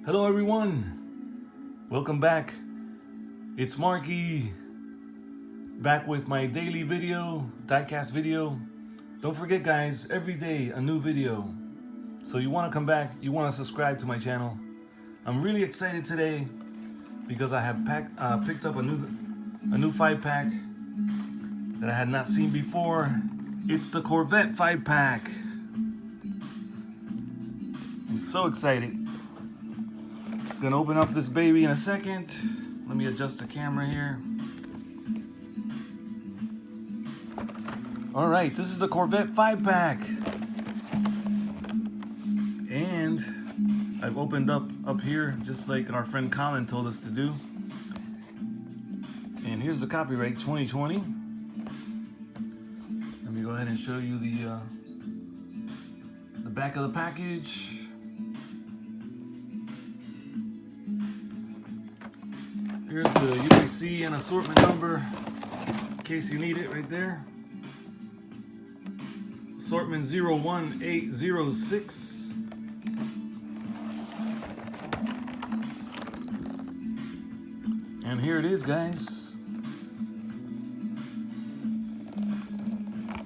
Hello everyone, welcome back. It's Marky, back with my daily video, Diecast video. Don't forget guys, every day a new video. So you want to come back, you want to subscribe to my channel. I'm really excited today because I have picked up a new 5-pack that I had not seen before. It's the Corvette 5-pack. I'm so excited. Gonna open up this baby in a second. Let me adjust the camera here. All right, this is the Corvette 5-pack. And I've opened up here just like our friend Colin told us to do. And here's the copyright 2020. Let me go ahead and show you the back of the package. Here's the UAC and assortment number, in case you need it right there. Assortment 01806. And here it is, guys.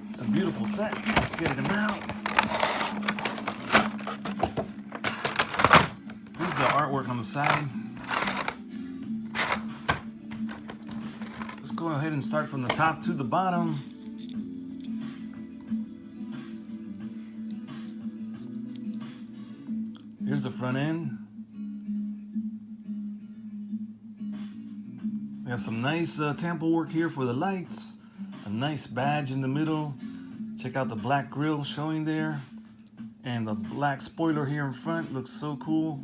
It's a beautiful set. Let's get it out. Here's the artwork on the side. Go ahead and start from the top to the bottom. Here's the front end. We have some nice tampo work here for the lights. A nice badge in the middle. Check out the black grille showing there. And the black spoiler here in front looks so cool.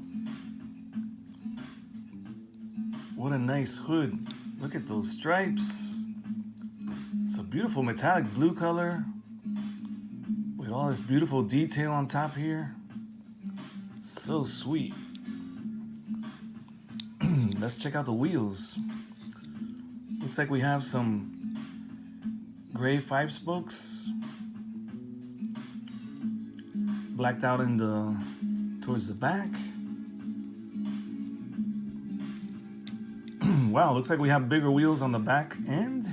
What a nice hood. Look at those stripes. It's a beautiful metallic blue color with all this beautiful detail on top here. So sweet. Let's check out the wheels. Looks like we have some gray 5-spokes blacked out in towards the back. Wow, looks like we have bigger wheels on the back end.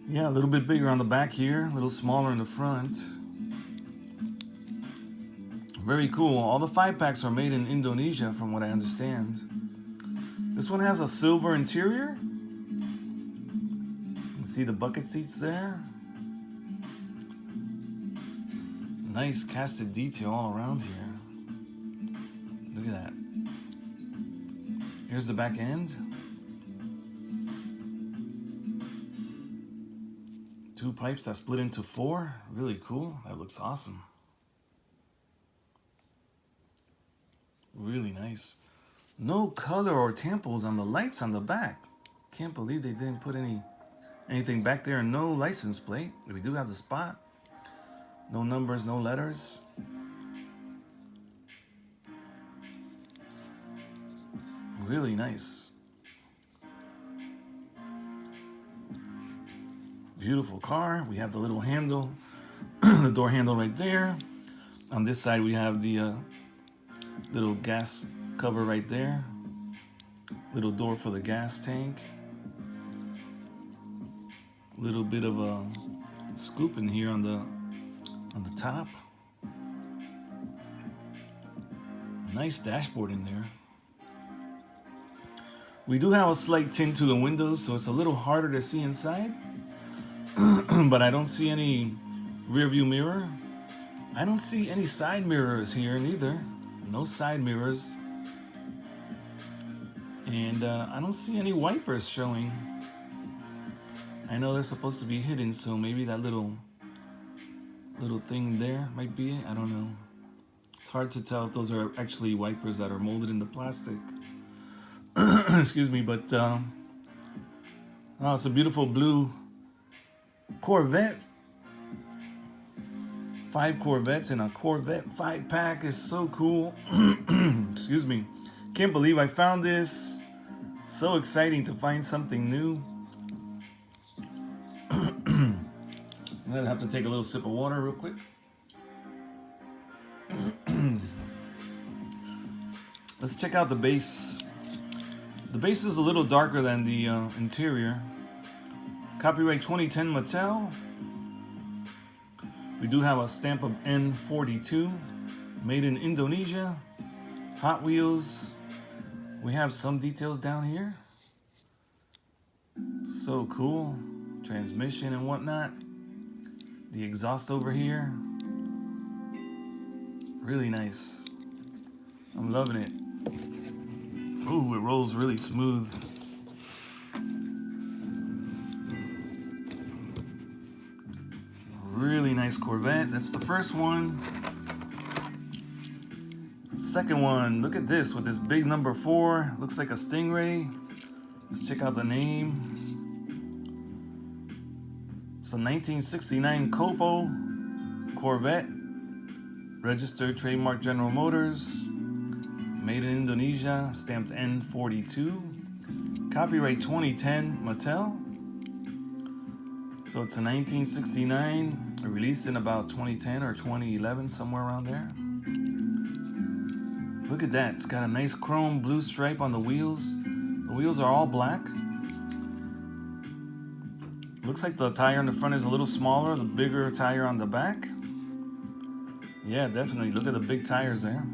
Yeah, a little bit bigger on the back here, a little smaller in the front. Very cool. All the 5-packs are made in Indonesia from what I understand. This one has a silver interior. You can see the bucket seats there. Nice casted detail all around here. Look at that. Here's the back end. 2 pipes that split into 4. Really cool. That looks awesome. Really nice. No color or tampos on the lights on the back. Can't believe they didn't put anything back there. No license plate. We do have the spot. No numbers, no letters. Really nice. Beautiful car. We have the little handle, the door handle right there. On this side we have the little gas cover right there. Little door for the gas tank. Little bit of a scoop in here on the top. Nice dashboard in there. We do have a slight tint to the windows, so it's a little harder to see inside. But I don't see any rear view mirror. I don't see any side mirrors here neither. No side mirrors. And I don't see any wipers showing. I know they're supposed to be hidden, so maybe that little thing there might be it. I don't know. It's hard to tell if those are actually wipers that are molded in the plastic. Excuse me, but oh, it's a beautiful blue Corvette. 5 Corvettes in a Corvette 5-pack is so cool. Excuse me. Can't believe I found this. So exciting to find something new. I'm gonna have to take a little sip of water real quick. Let's check out the base. The base is a little darker than the interior. Copyright 2010 Mattel. We do have a stamp of N42, made in Indonesia. Hot Wheels. We have some details down here. So cool. Transmission and whatnot. The exhaust over here. Really nice. I'm loving it. Ooh, it rolls really smooth. Really nice Corvette. That's the first one. Second one, look at this with this big number 4. Looks like a Stingray. Let's check out the name. It's a 1969 Copo Corvette. Registered trademark General Motors. Made in Indonesia, stamped N42. Copyright 2010 Mattel. So it's a 1969, released in about 2010 or 2011, somewhere around there. Look at that, it's got a nice chrome blue stripe on the wheels. The wheels are all black. Looks like the tire in the front is a little smaller, the bigger tire on the back. Yeah, definitely, look at the big tires there.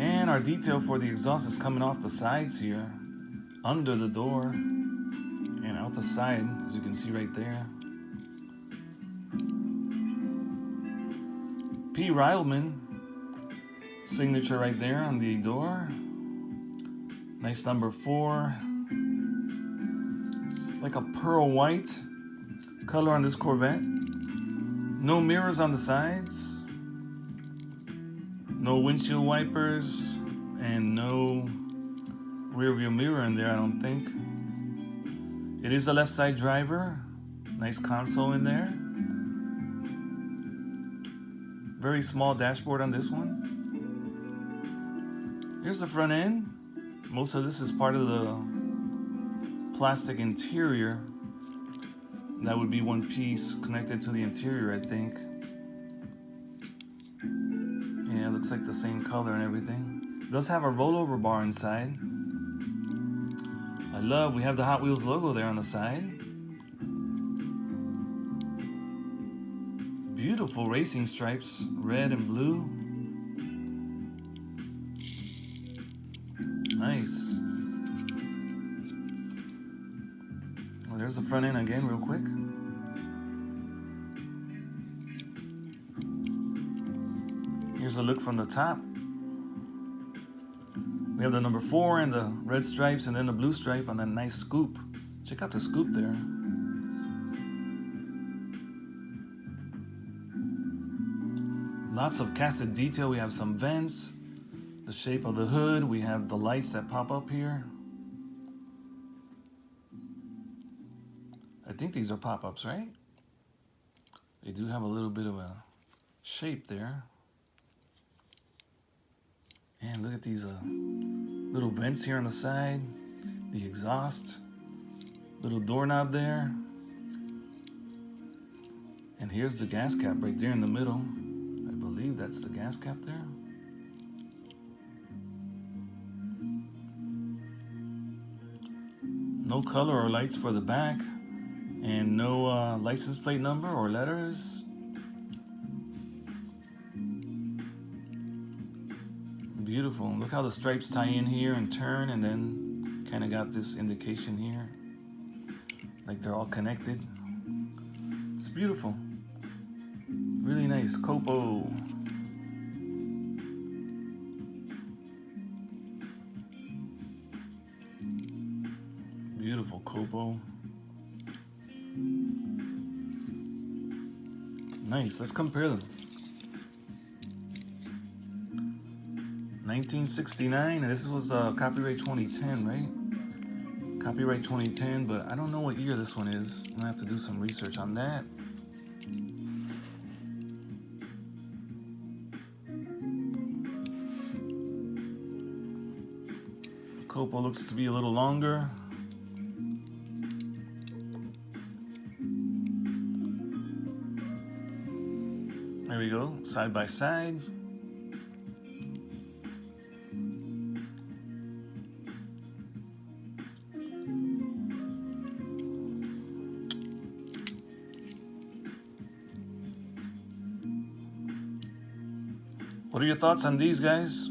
And our detail for the exhaust is coming off the sides here, under the door, and out the side, as you can see right there. P. Reilman signature right there on the door. Nice number 4. It's like a pearl white color on this Corvette. No mirrors on the sides. No windshield wipers. And no rear view mirror in there, I don't think. It is a left side driver. Nice console in there. Very small dashboard on this one. Here's the front end. Most of this is part of the plastic interior. That would be one piece connected to the interior, I think. Yeah, it looks like the same color and everything. It does have a rollover bar inside. We have the Hot Wheels logo there on the side. Beautiful racing stripes, red and blue. Nice. Well, there's the front end again real quick. Here's a look from the top. We have the number 4 and the red stripes and then the blue stripe on that nice scoop. Check out the scoop there. Lots of casted detail. We have some vents, the shape of the hood. We have the lights that pop up here. I think these are pop-ups, right? They do have a little bit of a shape there. And look at these little vents here on the side. The exhaust. Little doorknob there. And here's the gas cap right there in the middle. I believe that's the gas cap there. No color or lights for the back. And no license plate number or letters. Beautiful. Look how the stripes tie in here and turn, and then kind of got this indication here. Like they're all connected. It's beautiful. Really nice. Copo. Beautiful Copo. Nice. Let's compare them. 1969, and this was copyright 2010, right? Copyright 2010, but I don't know what year this one is. I'm gonna have to do some research on that. The Copo looks to be a little longer. There we go, side by side. What are your thoughts on these, guys?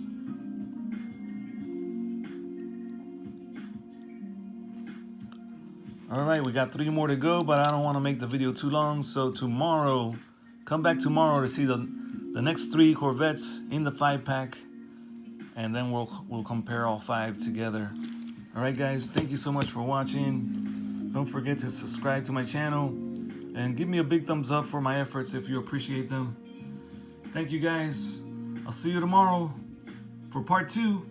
All right, we got 3 more to go, but I don't want to make the video too long. So tomorrow, come back tomorrow to see the next 3 Corvettes in the 5-pack, and then we'll compare all 5 together. All right, guys, thank you so much for watching. Don't forget to subscribe to my channel and give me a big thumbs up for my efforts if you appreciate them. Thank you, guys. I'll see you tomorrow for part 2